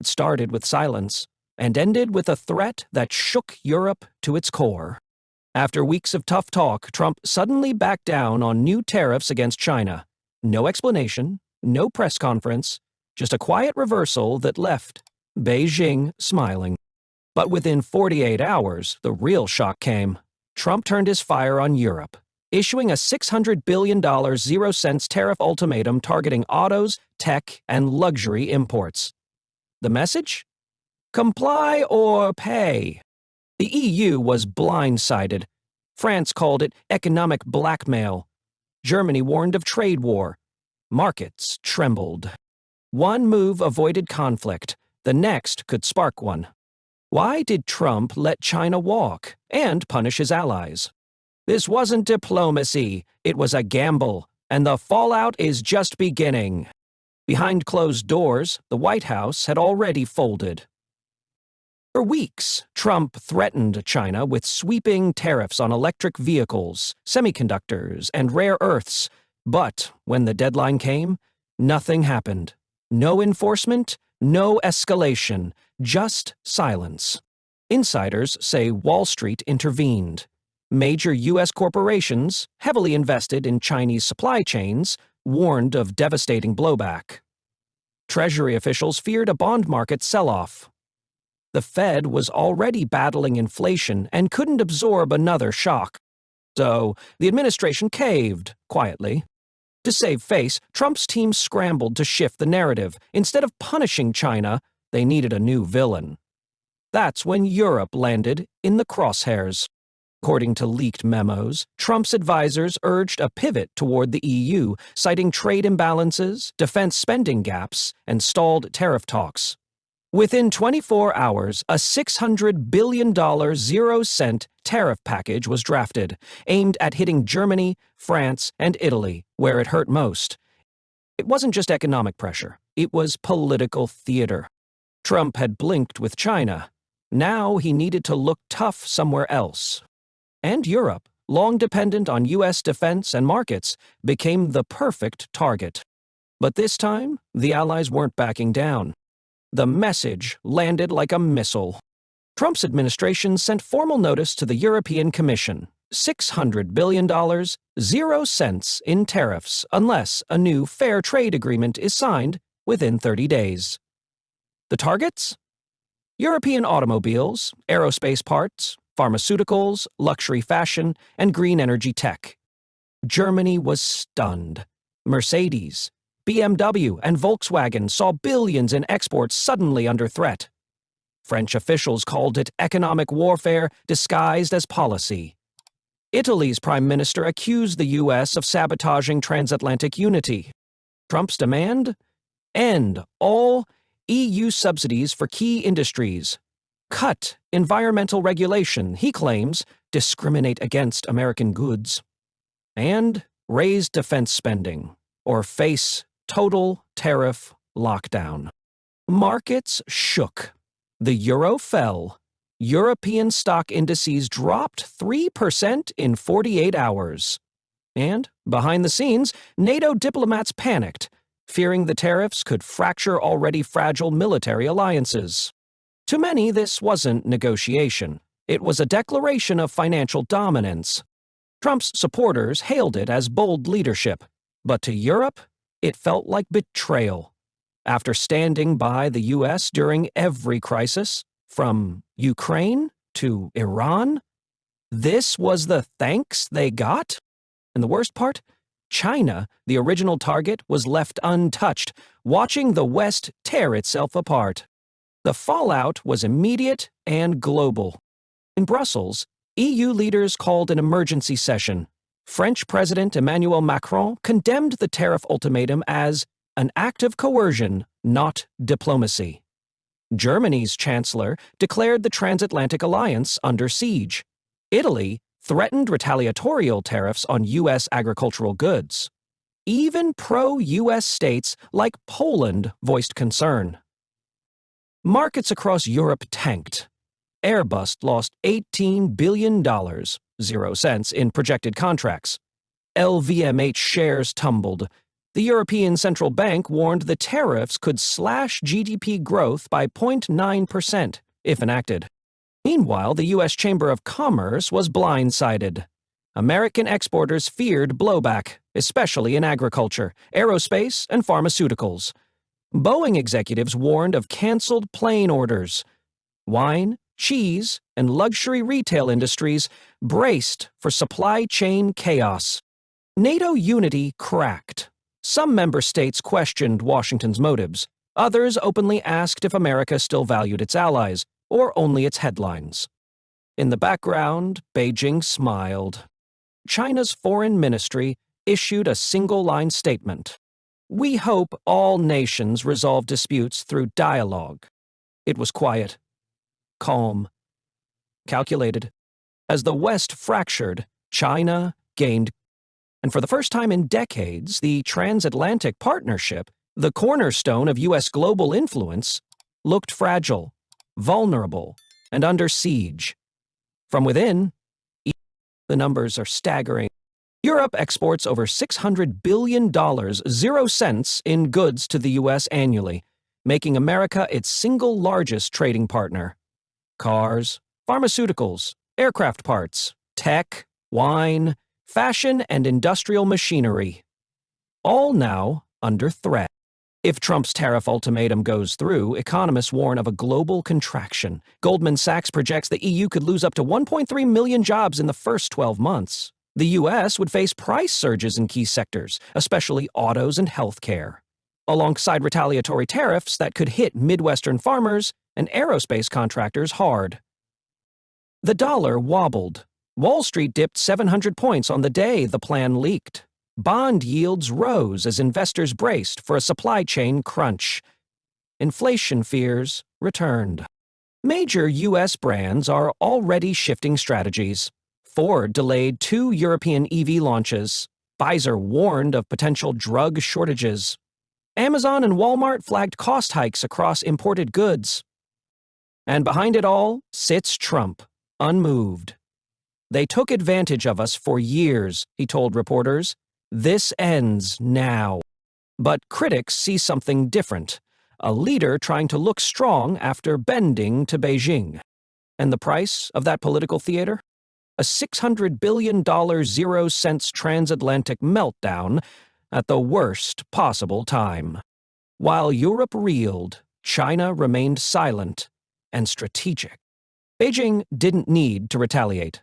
It started with silence and ended with a threat that shook Europe to its core. After weeks of tough talk, Trump suddenly backed down on new tariffs against China. No explanation, no press conference, just a quiet reversal that left Beijing smiling. But within 48 hours, the real shock came. Trump turned his fire on Europe, issuing a $600 billion zero-cents tariff ultimatum targeting autos, tech, and luxury imports. The message? Comply or pay. The EU was blindsided. France called it economic blackmail. Germany warned of trade war. Markets trembled. One move avoided conflict. The next could spark one. Why did Trump let China walk and punish his allies? This wasn't diplomacy. It was a gamble, and the fallout is just beginning. Behind closed doors, the White House had already folded. For weeks, Trump threatened China with sweeping tariffs on electric vehicles, semiconductors, and rare earths. But when the deadline came, nothing happened. No enforcement, no escalation, just silence. Insiders say Wall Street intervened. Major U.S. corporations, heavily invested in Chinese supply chains, warned of devastating blowback. Treasury officials feared a bond market sell-off. The Fed was already battling inflation and couldn't absorb another shock. So the administration caved, quietly. To save face, Trump's team scrambled to shift the narrative. Instead of punishing China, they needed a new villain. That's when Europe landed in the crosshairs. According to leaked memos, Trump's advisors urged a pivot toward the EU, citing trade imbalances, defense spending gaps, and stalled tariff talks. Within 24 hours, a $600 billion zero-cent tariff package was drafted, aimed at hitting Germany, France, and Italy, where it hurt most. It wasn't just economic pressure, it was political theater. Trump had blinked with China. Now he needed to look tough somewhere else. And Europe, long dependent on U.S. defense and markets, became the perfect target. But this time, the Allies weren't backing down. The message landed like a missile. Trump's administration sent formal notice to the European Commission. $600 billion, 0 cents in tariffs unless a new fair trade agreement is signed within 30 days. The targets? European automobiles, aerospace parts, pharmaceuticals, luxury fashion, and green energy tech. Germany was stunned. Mercedes, BMW, and Volkswagen saw billions in exports suddenly under threat. French officials called it economic warfare disguised as policy. Italy's prime minister accused the U.S. of sabotaging transatlantic unity. Trump's demand? End all EU subsidies for key industries. Cut environmental regulation, he claims, discriminate against American goods. And raise defense spending, or face total tariff lockdown. Markets shook. The euro fell. European stock indices dropped 3% in 48 hours. And, behind the scenes, NATO diplomats panicked, fearing the tariffs could fracture already fragile military alliances. To many, this wasn't negotiation. It was a declaration of financial dominance. Trump's supporters hailed it as bold leadership. But to Europe, it felt like betrayal. After standing by the U.S. during every crisis, from Ukraine to Iran, this was the thanks they got? And the worst part? China, the original target, was left untouched, watching the West tear itself apart. The fallout was immediate and global. In Brussels, EU leaders called an emergency session. French President Emmanuel Macron condemned the tariff ultimatum as an act of coercion, not diplomacy. Germany's chancellor declared the transatlantic alliance under siege. Italy threatened retaliatorial tariffs on U.S. agricultural goods. Even pro-U.S. states like Poland voiced concern. Markets across Europe tanked. Airbus lost $18 billion, 0 cents in projected contracts. LVMH shares tumbled. The European Central Bank warned the tariffs could slash GDP growth by 0.9% if enacted. Meanwhile, the U.S. Chamber of Commerce was blindsided. American exporters feared blowback, especially in agriculture, aerospace, and pharmaceuticals. Boeing executives warned of canceled plane orders. Wine, cheese, and luxury retail industries braced for supply chain chaos. NATO unity cracked. Some member states questioned Washington's motives. Others openly asked if America still valued its allies, or only its headlines. In the background, Beijing smiled. China's foreign ministry issued a single-line statement. "We hope all nations resolve disputes through dialogue." It was quiet, calm, calculated. As the West fractured, China gained. And for the first time in decades, the transatlantic partnership, the cornerstone of U.S. global influence, looked fragile, vulnerable, and under siege. From within, the numbers are staggering. Europe exports over $600 billion, 0 cents, in goods to the U.S. annually, making America its single largest trading partner. Cars, pharmaceuticals, aircraft parts, tech, wine, fashion, and industrial machinery. All now under threat. If Trump's tariff ultimatum goes through, economists warn of a global contraction. Goldman Sachs projects the EU could lose up to 1.3 million jobs in the first 12 months. The U.S. would face price surges in key sectors, especially autos and healthcare, alongside retaliatory tariffs that could hit Midwestern farmers and aerospace contractors hard. The dollar wobbled. Wall Street dipped 700 points on the day the plan leaked. Bond yields rose as investors braced for a supply chain crunch. Inflation fears returned. Major U.S. brands are already shifting strategies. Ford delayed 2 European EV launches. Pfizer warned of potential drug shortages. Amazon and Walmart flagged cost hikes across imported goods. And behind it all sits Trump, unmoved. "They took advantage of us for years," he told reporters. "This ends now." But critics see something different, a leader trying to look strong after bending to Beijing. And the price of that political theater? A $600 billion 0 cents transatlantic meltdown at the worst possible time. While Europe reeled, China remained silent and strategic. Beijing didn't need to retaliate.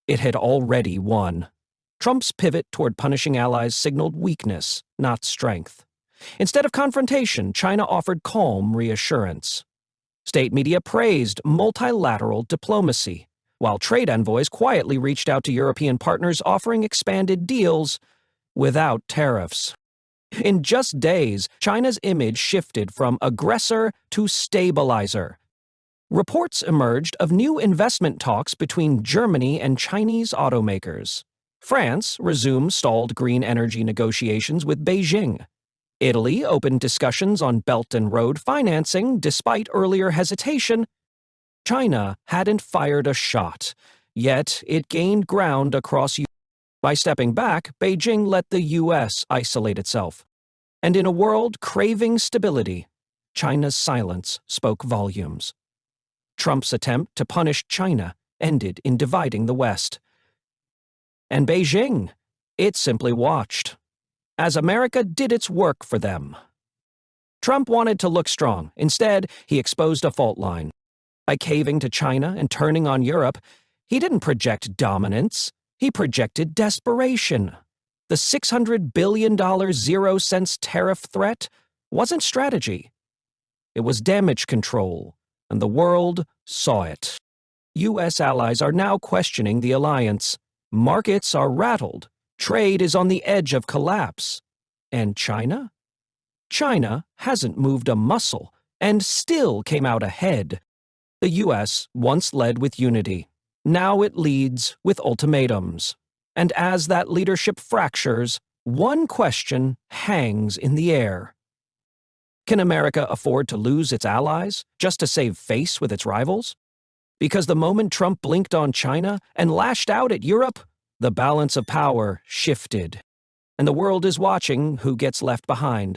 It had already won. Trump's pivot toward punishing allies signaled weakness, not strength. Instead of confrontation, China offered calm reassurance. State media praised multilateral diplomacy, while trade envoys quietly reached out to European partners offering expanded deals without tariffs. In just days, China's image shifted from aggressor to stabilizer. Reports emerged of new investment talks between Germany and Chinese automakers. France resumed stalled green energy negotiations with Beijing. Italy opened discussions on Belt and Road financing despite earlier hesitation. China hadn't fired a shot, yet it gained ground across Europe. By stepping back, Beijing let the U.S. isolate itself. And in a world craving stability, China's silence spoke volumes. Trump's attempt to punish China ended in dividing the West. And Beijing, it simply watched, as America did its work for them. Trump wanted to look strong. Instead, he exposed a fault line. By caving to China and turning on Europe, he didn't project dominance. He projected desperation. The $600 billion 0 cents tariff threat wasn't strategy. It was damage control, and the world saw it. U.S. allies are now questioning the alliance. Markets are rattled. Trade is on the edge of collapse. And China? China hasn't moved a muscle and still came out ahead. The U.S. once led with unity. Now it leads with ultimatums. And as that leadership fractures, one question hangs in the air. Can America afford to lose its allies just to save face with its rivals? Because the moment Trump blinked on China and lashed out at Europe, the balance of power shifted. and the world is watching who gets left behind.